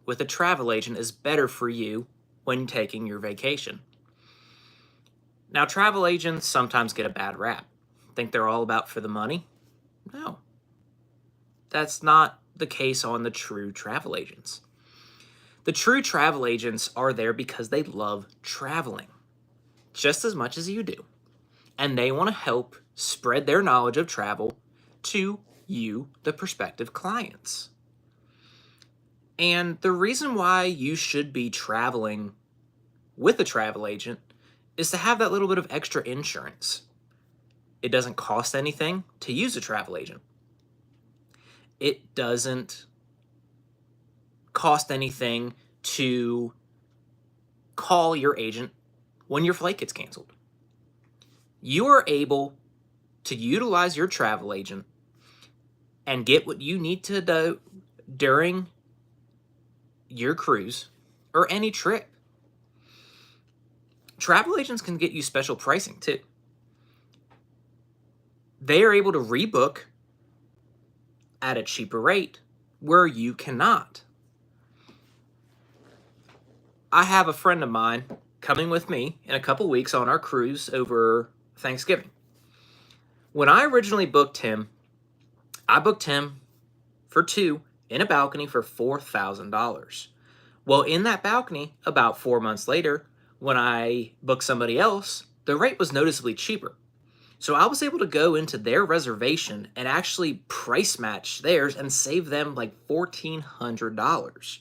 with a travel agent is better for you when taking your vacation. Now, travel agents sometimes get a bad rap. Think they're all about for the money? No, that's not the case on the true travel agents. The true travel agents are there because they love traveling just as much as you do, and they want to help spread their knowledge of travel to you, the prospective clients. And the reason why you should be traveling with a travel agent is to have that little bit of extra insurance. It doesn't cost anything to use a travel agent. It doesn't cost anything to call your agent when your flight gets canceled. You are able to utilize your travel agent and get what you need to do during your cruise or any trip. Travel agents can get you special pricing too. They are able to rebook at a cheaper rate where you cannot. I have a friend of mine coming with me in a couple weeks on our cruise over Thanksgiving. When I originally booked him, I booked him for two in a balcony for $4,000. Well, in that balcony, about 4 months later, when I booked somebody else, the rate was noticeably cheaper. So I was able to go into their reservation and actually price match theirs and save them like $1,400.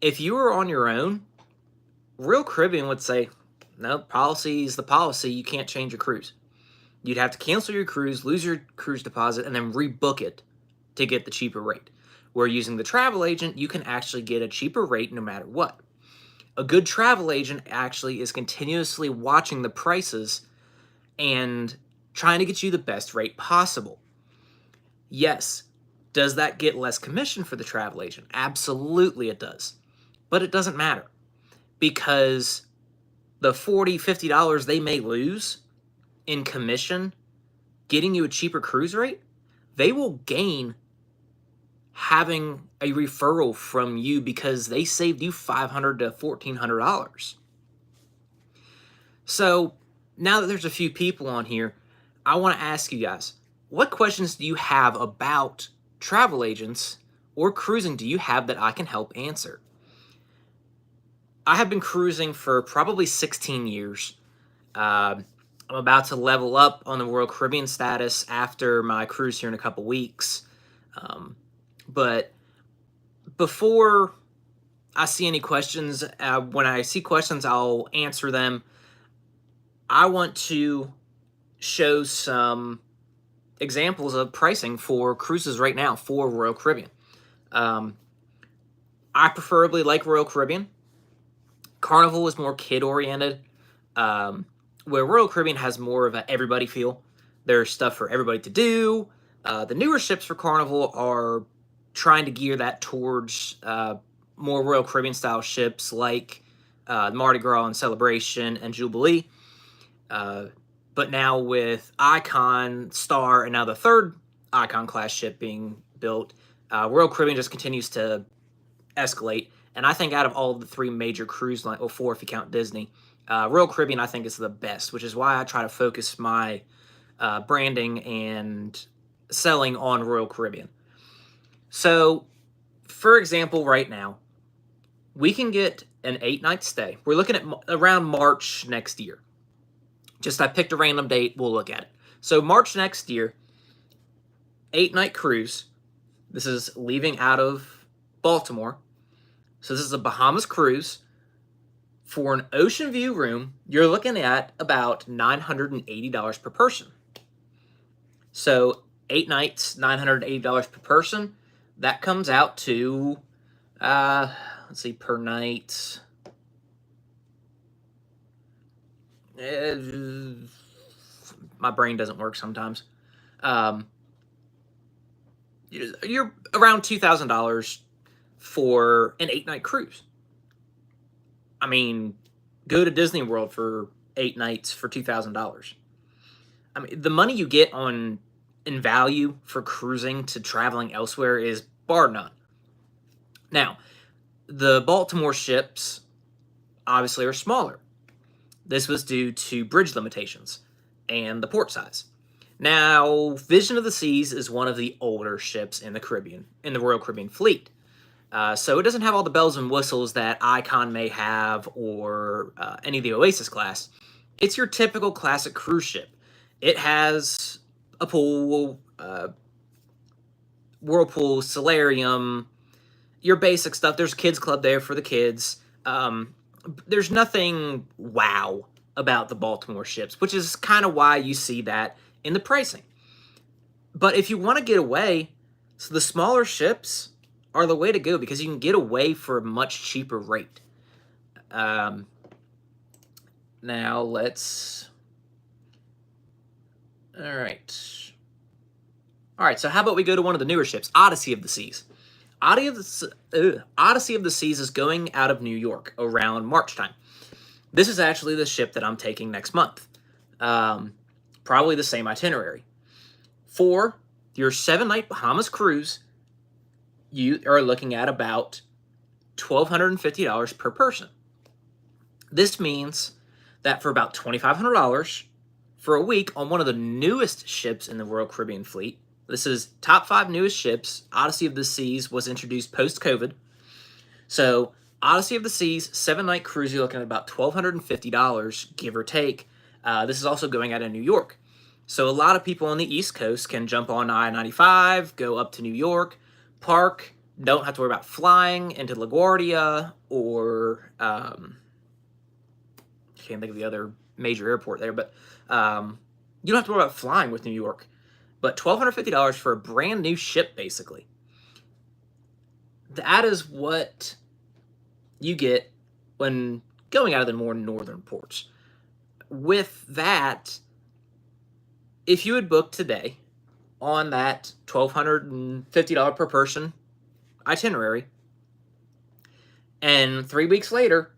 If you were on your own, Royal Caribbean would say, no, policy is the policy. You can't change your cruise. You'd have to cancel your cruise, lose your cruise deposit, and then rebook it to get the cheaper rate. Where using the travel agent, you can actually get a cheaper rate no matter what. A good travel agent actually is continuously watching the prices and trying to get you the best rate possible. Yes, does that get less commission for the travel agent? Absolutely it does. But it doesn't matter because the $40, $50 they may lose in commission getting you a cheaper cruise rate, they will gain having a referral from you because they saved you $500 to $1,400. So now that there's a few people on here, I want to ask you guys, what questions do you have about travel agents or cruising do you have that I can help answer? I have been cruising for probably 16 years. I'm about to level up on the Royal Caribbean status after my cruise here in a couple weeks. But before I see any questions, when I see questions, I'll answer them. I want to show some examples of pricing for cruises right now for Royal Caribbean. I preferably like Royal Caribbean. Carnival is more kid-oriented, where Royal Caribbean has more of an everybody feel. There's stuff for everybody to do. The newer ships for Carnival are trying to gear that towards more Royal Caribbean-style ships like Mardi Gras and Celebration and Jubilee. But now with Icon, Star, and now the third Icon-class ship being built, Royal Caribbean just continues to escalate. And I think out of all of the three major cruise lines, or four if you count Disney, Royal Caribbean I think is the best, which is why I try to focus my branding and selling on Royal Caribbean. So, for example, right now, we can get an 8-night stay. We're looking at around March next year. Just I picked a random date, we'll look at it. So March next year, 8-night cruise. This is leaving out of Baltimore. So this is a Bahamas cruise. For an ocean view room, you're looking at about $980 per person. So 8 nights, $980 per person. That comes out to, let's see, per night. My brain doesn't work sometimes. You're around $2,000 for an 8-night cruise. I mean, go to Disney World for 8 nights for $2,000. I mean, the money you get in value for cruising to traveling elsewhere is bar none. Now, the Baltimore ships obviously are smaller. This was due to bridge limitations and the port size. Now, Vision of the Seas is one of the older ships in the Caribbean, in the Royal Caribbean Fleet. So it doesn't have all the bells and whistles that Icon may have or any of the Oasis class. It's your typical classic cruise ship. It has a pool, whirlpool, solarium, your basic stuff. There's a kids club there for the kids. There's nothing wow about the Baltimore ships, which is kind of why you see that in the pricing. But if you want to get away, so the smaller ships are the way to go because you can get away for a much cheaper rate. Now let's... All right, so how about we go to one of the newer ships, Odyssey of the Seas. Odyssey of the Seas is going out of New York around March time. This is actually the ship that I'm taking next month. Probably the same itinerary. For your 7-night Bahamas cruise, you are looking at about $1,250 per person. This means that for about $2,500 for a week on one of the newest ships in the Royal Caribbean Fleet, this is top 5 newest ships. Odyssey of the Seas was introduced post-COVID. So Odyssey of the Seas, 7-night cruise, you're looking at about $1,250, give or take. This is also going out of New York. So a lot of people on the East Coast can jump on I-95, go up to New York, park, don't have to worry about flying into LaGuardia or... I can't think of the other major airport there, but you don't have to worry about flying with New York. But $1,250 for a brand new ship, basically. That is what you get when going out of the more northern ports. With that, if you had booked today on that $1,250 per person itinerary, and 3 weeks later,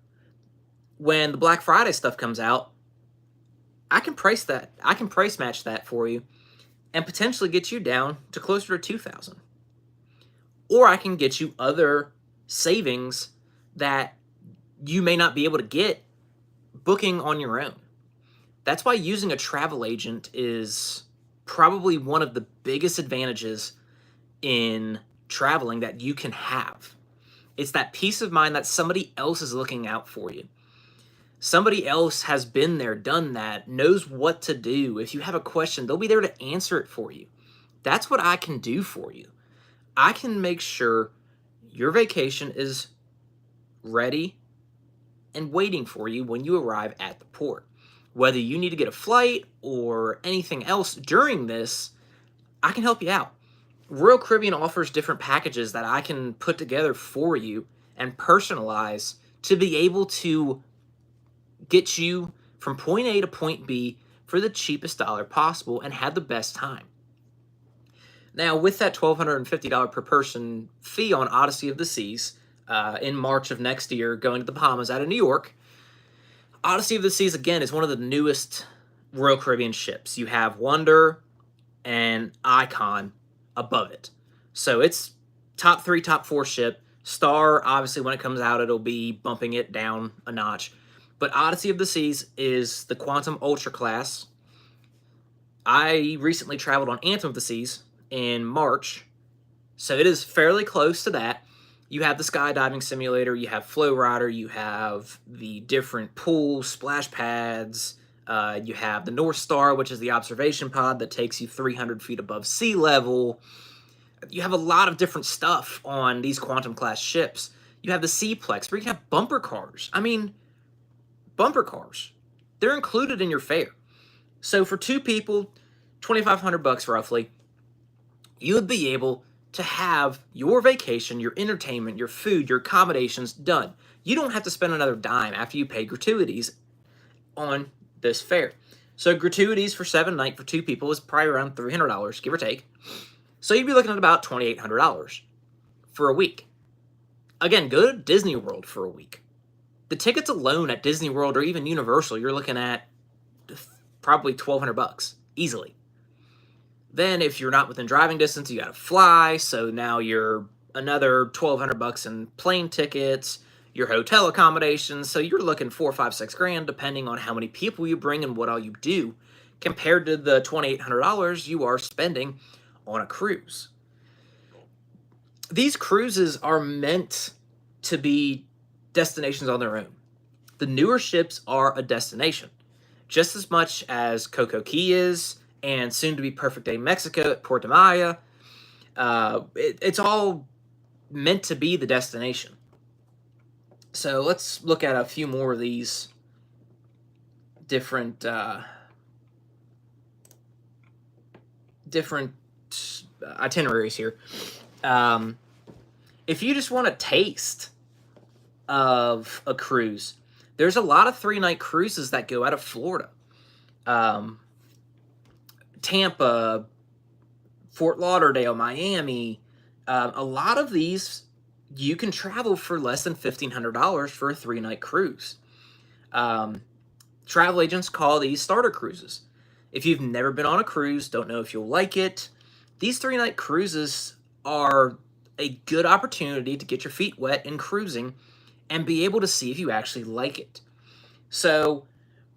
when the Black Friday stuff comes out, I can price match that for you and potentially get you down to closer to $2,000. Or I can get you other savings that you may not be able to get booking on your own. That's why using a travel agent is probably one of the biggest advantages in traveling that you can have. It's that peace of mind that somebody else is looking out for you. Somebody else has been there, done that, knows what to do. If you have a question, they'll be there to answer it for you. That's what I can do for you. I can make sure your vacation is ready and waiting for you when you arrive at the port. Whether you need to get a flight or anything else during this, I can help you out. Royal Caribbean offers different packages that I can put together for you and personalize to be able to get you from point A to point B for the cheapest dollar possible and have the best time. Now, with that $1,250 per person fee on Odyssey of the Seas, in March of next year, going to the Bahamas out of New York, Odyssey of the Seas, again, is one of the newest Royal Caribbean ships. You have Wonder and Icon above it. So it's top 3, top 4 ship. Star, obviously, when it comes out, it'll be bumping it down a notch. But Odyssey of the Seas is the Quantum Ultra class. I recently traveled on Anthem of the Seas in March, so it is fairly close to that. You have the skydiving simulator, you have Flow Rider, you have the different pools, splash pads, you have the North Star, which is the observation pod that takes you 300 feet above sea level. You have a lot of different stuff on these Quantum class ships. You have the Seaplex, where you can have bumper cars. I mean, bumper cars. They're included in your fare. So for 2 people, $2,500 roughly, you would be able to have your vacation, your entertainment, your food, your accommodations done. You don't have to spend another dime after you pay gratuities on this fare. So gratuities for 7 night for 2 people is probably around $300, give or take. So you'd be looking at about $2,800 for a week. Again, go to Disney World for a week. The tickets alone at Disney World or even Universal, you're looking at probably $1,200 easily. Then if you're not within driving distance, you got to fly. So now you're another $1,200 in plane tickets, your hotel accommodations. So you're looking 4, 5, 6 grand, depending on how many people you bring and what all you do, compared to the $2,800 you are spending on a cruise. These cruises are meant to be destinations on their own. The newer ships are a destination, just as much as Coco Key is, and soon to be Perfect Day Mexico at Puerto Maya. It's all meant to be the destination. So let's look at a few more of these different itineraries here. If you just want a taste of a cruise, there's a lot of 3-night cruises that go out of Florida. Tampa, Fort Lauderdale, Miami. A lot of these, you can travel for less than $1,500 for a 3-night cruise. Travel agents call these starter cruises. If you've never been on a cruise, don't know if you'll like it, these 3-night cruises are a good opportunity to get your feet wet in cruising and be able to see if you actually like it. So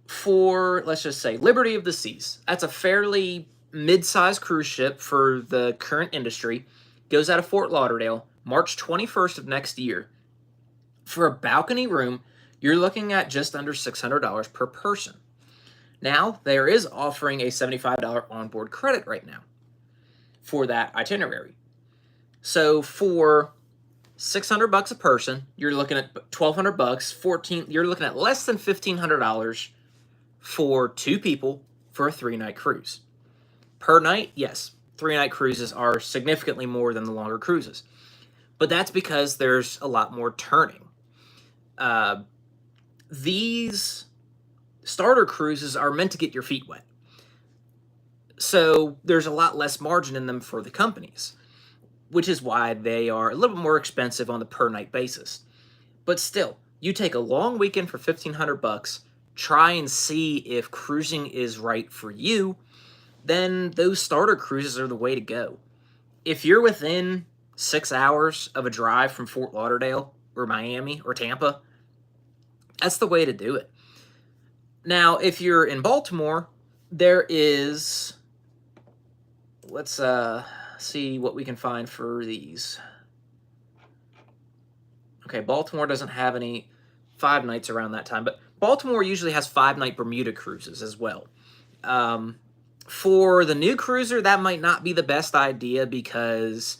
for, let's just say, Liberty of the Seas, that's a fairly mid-sized cruise ship for the current industry, goes out of Fort Lauderdale, March 21st of next year. For a balcony room, you're looking at just under $600 per person. Now, there is offering a $75 onboard credit right now for that itinerary. So for $600 a person, you're looking at $1,200, you're looking at less than $1,500 for 2 people for a 3-night cruise. Per night, yes, 3-night cruises are significantly more than the longer cruises. But that's because there's a lot more turning. These starter cruises are meant to get your feet wet. So there's a lot less margin in them for the companies, which is why they are a little bit more expensive on the per night basis. But still, you take a long weekend for $1,500, try and see if cruising is right for you, then those starter cruises are the way to go. If you're within 6 hours of a drive from Fort Lauderdale or Miami or Tampa, that's the way to do it. Now, if you're in Baltimore, there is, let's see what we can find for these. Okay, Baltimore doesn't have any 5 nights around that time, but Baltimore usually has 5-night Bermuda cruises as well. For the new cruiser, that might not be the best idea, because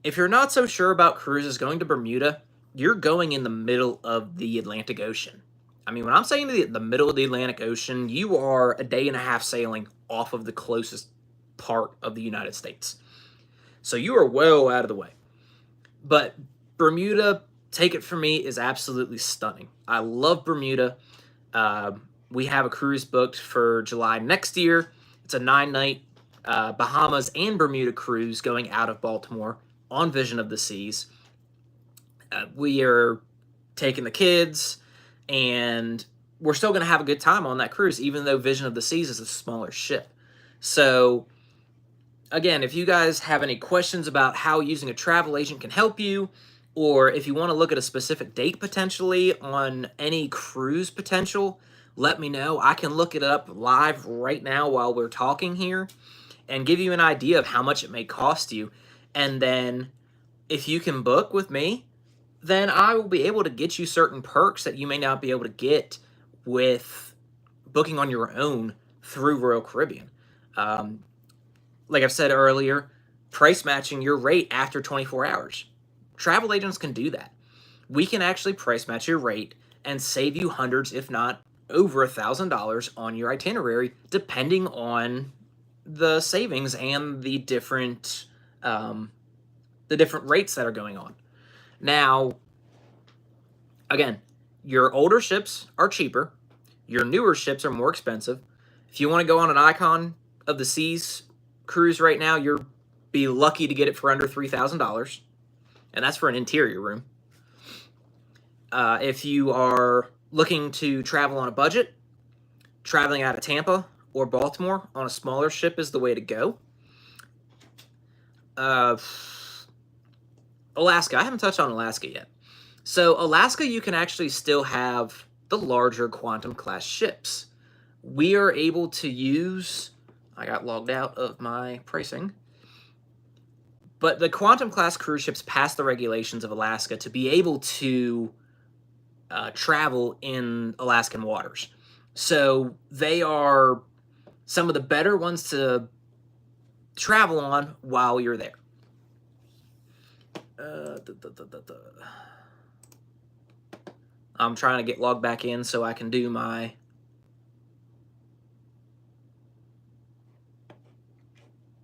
if you're not so sure about cruises going to Bermuda, you're going in the middle of the Atlantic Ocean. I mean, when I'm saying the middle of the Atlantic Ocean, you are a day and a half sailing off of the closest part of the United States. So you are well out of the way. But Bermuda, take it from me, is absolutely stunning. I love Bermuda. We have a cruise booked for July next year. It's a 9-night Bahamas and Bermuda cruise going out of Baltimore on Vision of the Seas. We are taking the kids, and we're still going to have a good time on that cruise, even though Vision of the Seas is a smaller ship. So, again, if you guys have any questions about how using a travel agent can help you, or if you want to look at a specific date potentially on any cruise potential, let me know. I can look it up live right now while we're talking here and give you an idea of how much it may cost you. And then if you can book with me, then I will be able to get you certain perks that you may not be able to get with booking on your own through Royal Caribbean. Like I've said earlier, price matching your rate after 24 hours. Travel agents can do that. We can actually price match your rate and save you hundreds, if not over $1,000 on your itinerary, depending on the savings and the different rates that are going on. Now, again, your older ships are cheaper. Your newer ships are more expensive. If you want to go on an Icon of the Seas cruise right now, you'll be lucky to get it for under $3,000, and that's for an interior room. If you are looking to travel on a budget, traveling out of Tampa or Baltimore on a smaller ship is the way to go. Alaska. I haven't touched on Alaska yet. So Alaska, you can actually still have the larger Quantum class ships. We are able to use, I got logged out of my pricing, but the Quantum class cruise ships pass the regulations of Alaska to be able to travel in Alaskan waters. So they are some of the better ones to travel on while you're there. I'm trying to get logged back in so I can do my...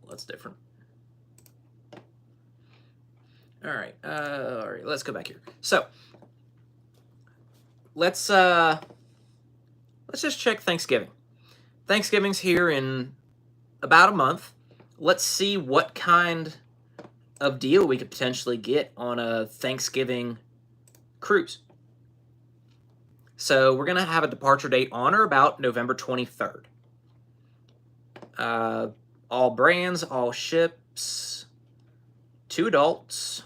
Well, that's different. All right, let's go back here. So, let's just check Thanksgiving. Thanksgiving's here in about a month. Let's see what kind of deal we could potentially get on a Thanksgiving cruise. So we're going to have a departure date on or about November 23rd. All brands, all ships, 2 adults,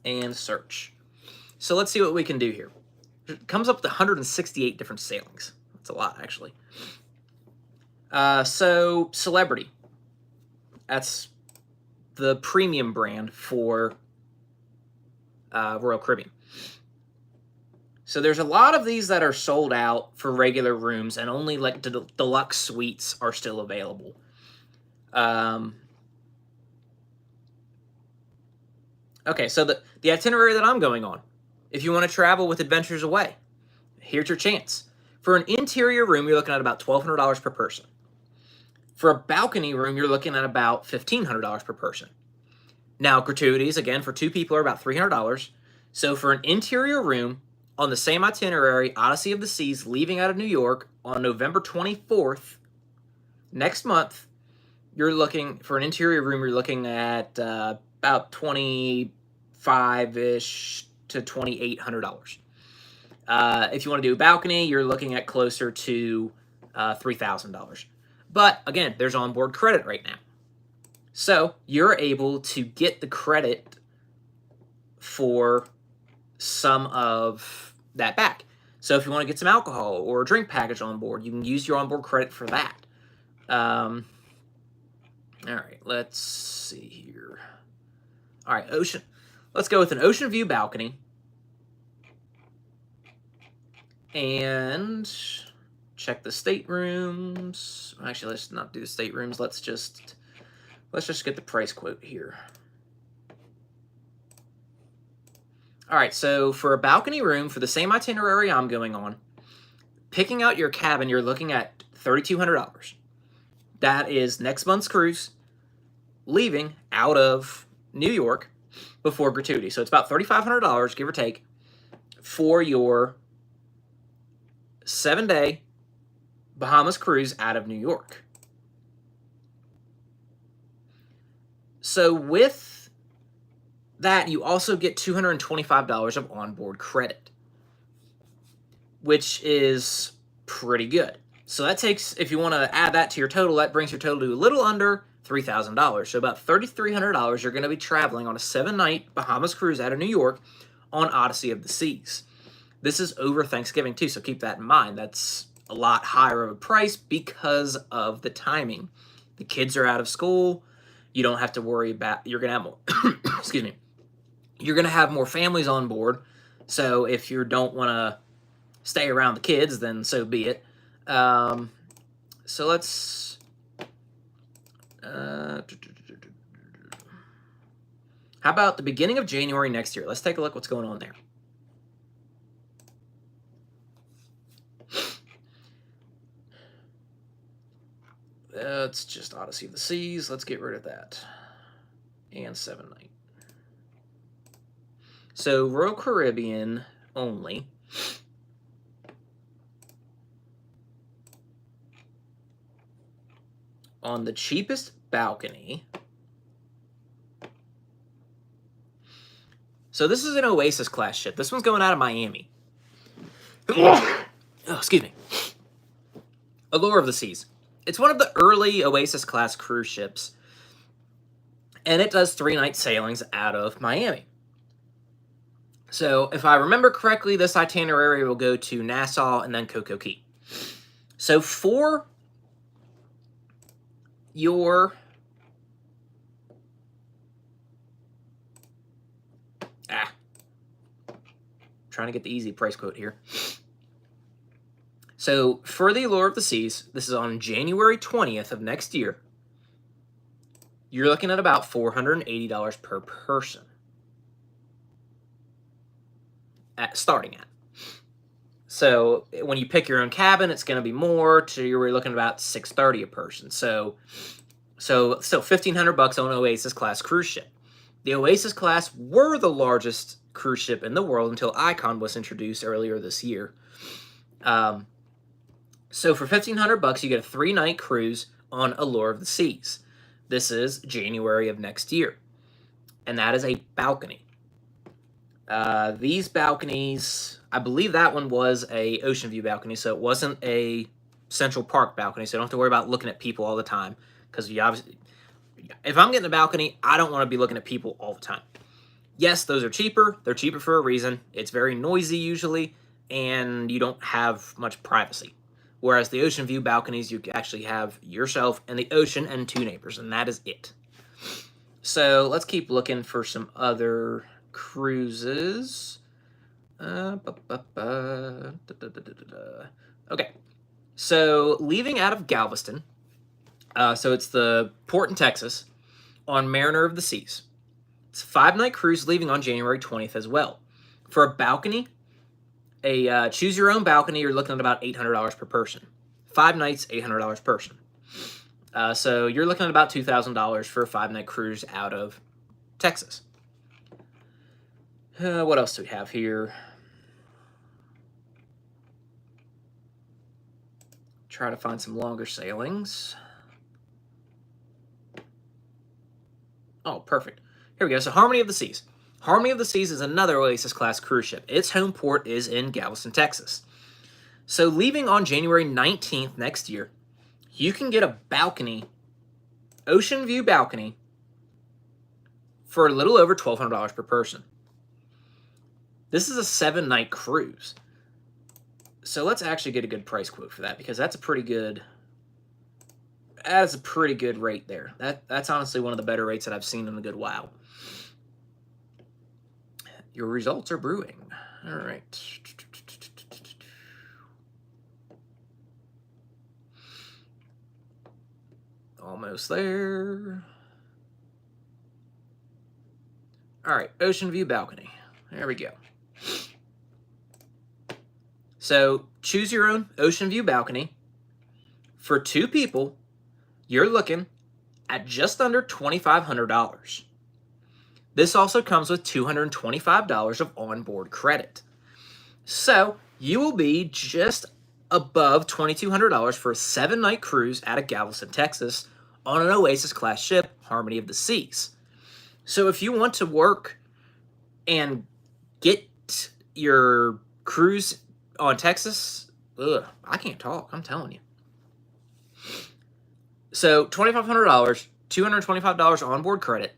and search. So let's see what we can do here. It comes up with 168 different sailings. That's a lot, actually. So Celebrity. That's the premium brand for Royal Caribbean. So there's a lot of these that are sold out for regular rooms, and only like deluxe suites are still available. Okay, so the itinerary that I'm going on. If you want to travel with Adventures Away, here's your chance. For an interior room, you're looking at about $1,200 per person. For a balcony room, you're looking at about $1,500 per person. Now, gratuities, again, for 2 people are about $300. So for an interior room, on the same itinerary, Odyssey of the Seas, leaving out of New York on November 24th, next month, you're looking, for an interior room, you're looking at about $2,500-ish to $2,800. If you want to do a balcony, you're looking at closer to $3,000. But, again, there's onboard credit right now. So, you're able to get the credit for some of that back. So, if you want to get some alcohol or a drink package on board, you can use your onboard credit for that. All right, let's see here. All right, ocean. Let's go with an ocean view balcony. And check the staterooms. Actually, let's not do the staterooms. Let's just get the price quote here. All right, so for a balcony room, for the same itinerary I'm going on, picking out your cabin, you're looking at $3,200. That is next month's cruise, leaving out of New York before gratuity. So it's about $3,500, give or take, for your 7-day Bahamas cruise out of New York. So with that, you also get $225 of onboard credit, which is pretty good. So that takes, if you want to add that to your total, that brings your total to a little under $3,000. So about $3,300 you're going to be traveling on a 7-night Bahamas cruise out of New York on Odyssey of the Seas. This is over Thanksgiving too, so keep that in mind. That's a lot higher of a price because of the timing. The kids are out of school. You don't have to worry about, you're going to have more, excuse me, you're going to have more families on board. So if you don't want to stay around the kids, then so be it. So let's, how about the beginning of January next year? Let's take a look what's going on there. It's just Odyssey of the Seas. Let's get rid of that. And 7-night. So Royal Caribbean only. On the cheapest balcony. So this is an Oasis class ship. This one's going out of Miami. Oh, excuse me. Allure of the Seas. It's one of the early Oasis class cruise ships. and it does 3-night sailings out of Miami. So if I remember correctly, this itinerary will go to Nassau and then Coco Key. So for your trying to get the easy price quote here. So for the Allure of the Seas, this is on January 20th of next year. You're looking at about $480 per person. Starting at. So when you pick your own cabin, it's going to be more. You're looking at about $630 a person. So still $1,500 on an Oasis class cruise ship. The Oasis class were the largest cruise ship in the world until Icon was introduced earlier this year. So for $1,500, you get a 3-night cruise on Allure of the Seas. This is January of next year, and that is a balcony. These balconies, I believe that one was a ocean view balcony, so it wasn't a Central Park balcony, so you don't have to worry about looking at people all the time, because you obviously, if I'm getting a balcony, I don't want to be looking at people all the time. Yes, those are cheaper. They're cheaper for a reason. It's very noisy usually, and you don't have much privacy. Whereas the ocean view balconies, you actually have yourself and the ocean and 2 neighbors, and that is it. So let's keep looking for some other cruises. Okay, so leaving out of Galveston, so it's the port in Texas, on Mariner of the Seas. It's a 5-night cruise leaving on January 20th as well. For a balcony, a choose your own balcony, you're looking at about $800 per person. 5 nights, $800 per person. So you're looking at about $2,000 for a 5-night cruise out of Texas. What else do we have here? Try to find some longer sailings. Oh, perfect. Here we go. So Harmony of the Seas. Harmony of the Seas is another Oasis class cruise ship. Its home port is in Galveston, Texas. So leaving on January 19th next year, you can get a balcony, ocean view balcony, for a little over $1,200 per person. This is a 7-night cruise. So let's actually get a good price quote for that, because that's a pretty good rate there. That's honestly one of the better rates that I've seen in a good while. Your results are brewing. All right. Almost there. All right, ocean view balcony. There we go. So choose your own ocean view balcony. For 2 people, you're looking at just under $2,500. This also comes with $225 of onboard credit. So you will be just above $2,200 for a 7-night cruise out of Galveston, Texas on an Oasis class ship, Harmony of the Seas. So if you want to work and get your cruise on Texas, I can't talk, I'm telling you. So $2,500, $225 onboard credit,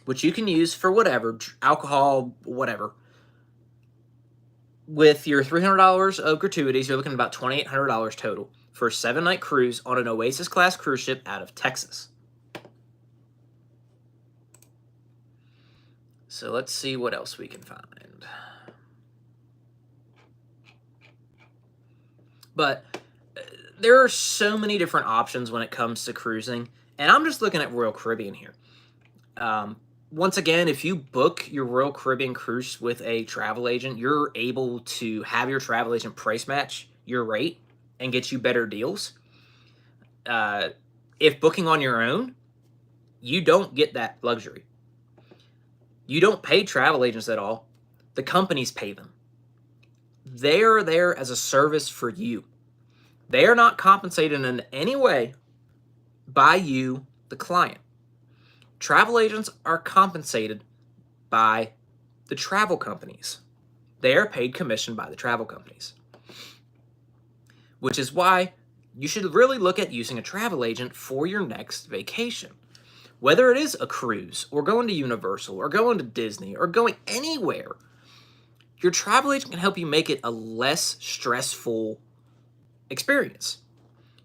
which you can use for whatever, alcohol, whatever. With your $300 of gratuities, you're looking at about $2,800 total for a 7-night cruise on an Oasis class cruise ship out of Texas. So let's see what else we can find. But there are so many different options when it comes to cruising, and I'm just looking at Royal Caribbean here. Once again, if you book your Royal Caribbean cruise with a travel agent, you're able to have your travel agent price match your rate and get you better deals. If booking on your own, you don't get that luxury. You don't pay travel agents at all. The companies pay them. They are there as a service for you. They are not compensated in any way by you, the client. Travel agents are compensated by the travel companies. They are paid commission by the travel companies. Which is why you should really look at using a travel agent for your next vacation. Whether it is a cruise or going to Universal or going to Disney or going anywhere, your travel agent can help you make it a less stressful experience,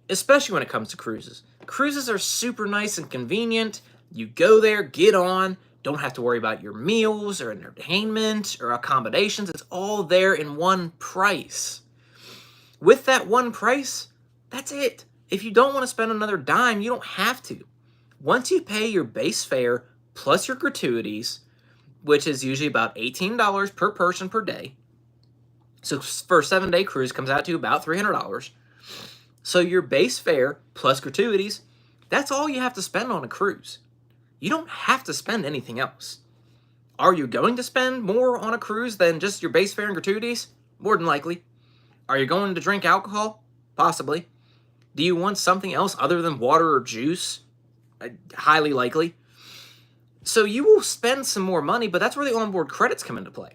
especially when it comes to cruises. Cruises are super nice and convenient. You go there, get on, don't have to worry about your meals or entertainment or accommodations. It's all there in one price. With that one price, that's it. If you don't want to spend another dime, you don't have to. Once you pay your base fare plus your gratuities, which is usually about $18 per person per day. So for a 7-day cruise comes out to about $300. So your base fare plus gratuities, that's all you have to spend on a cruise. You don't have to spend anything else. Are you going to spend more on a cruise than just your base fare and gratuities? More than likely. Are you going to drink alcohol? Possibly. Do you want something else other than water or juice? Highly likely. So you will spend some more money, but that's where the onboard credits come into play.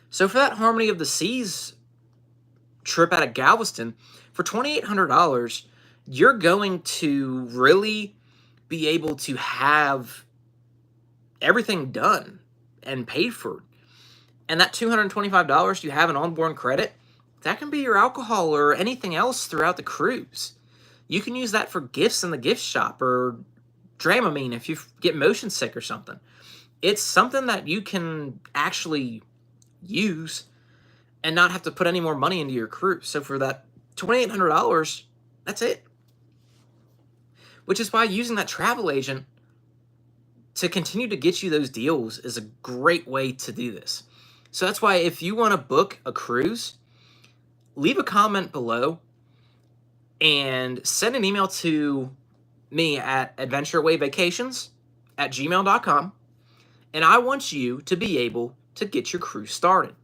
So for that Harmony of the Seas trip out of Galveston, for $2,800, you're going to really be able to have everything done and paid for. And that $225 you have in onboard credit, that can be your alcohol or anything else throughout the cruise. You can use that for gifts in the gift shop or Dramamine if you get motion sick or something. It's something that you can actually use and not have to put any more money into your cruise. So for that $2,800, that's it. Which is why using that travel agent to continue to get you those deals is a great way to do this. So that's why if you want to book a cruise, leave a comment below and send an email to me at adventureawayvacations@gmail.com, and I want you to be able to get your cruise started.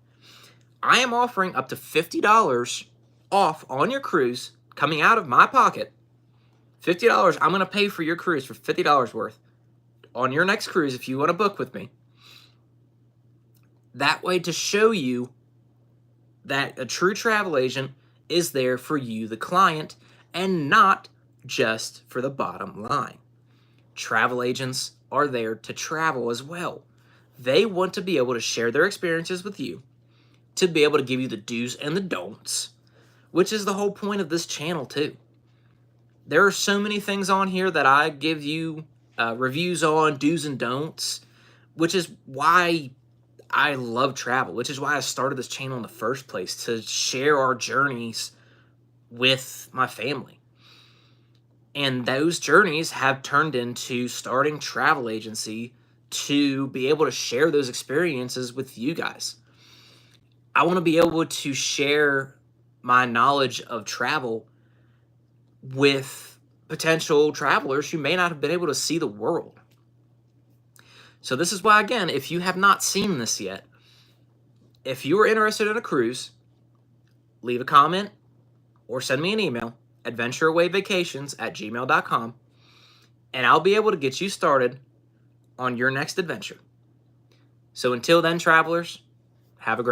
I am offering up to $50 off on your cruise coming out of my pocket. $50, I'm going to pay for your cruise for $50 worth on your next cruise if you want to book with me. That way to show you that a true travel agent is there for you, the client, and not just for the bottom line. Travel agents are there to travel as well. They want to be able to share their experiences with you, to be able to give you the do's and the don'ts, which is the whole point of this channel too. There are so many things on here that I give you reviews on, do's and don'ts, which is why I love travel, which is why I started this channel in the first place, to share our journeys with my family. And those journeys have turned into starting travel agency to be able to share those experiences with you guys. I want to be able to share my knowledge of travel with potential travelers who may not have been able to see the world. So this is why, again, if you have not seen this yet, if you are interested in a cruise, leave a comment or send me an email, adventureawayvacations@gmail.com, and I'll be able to get you started on your next adventure. So until then, travelers, have a great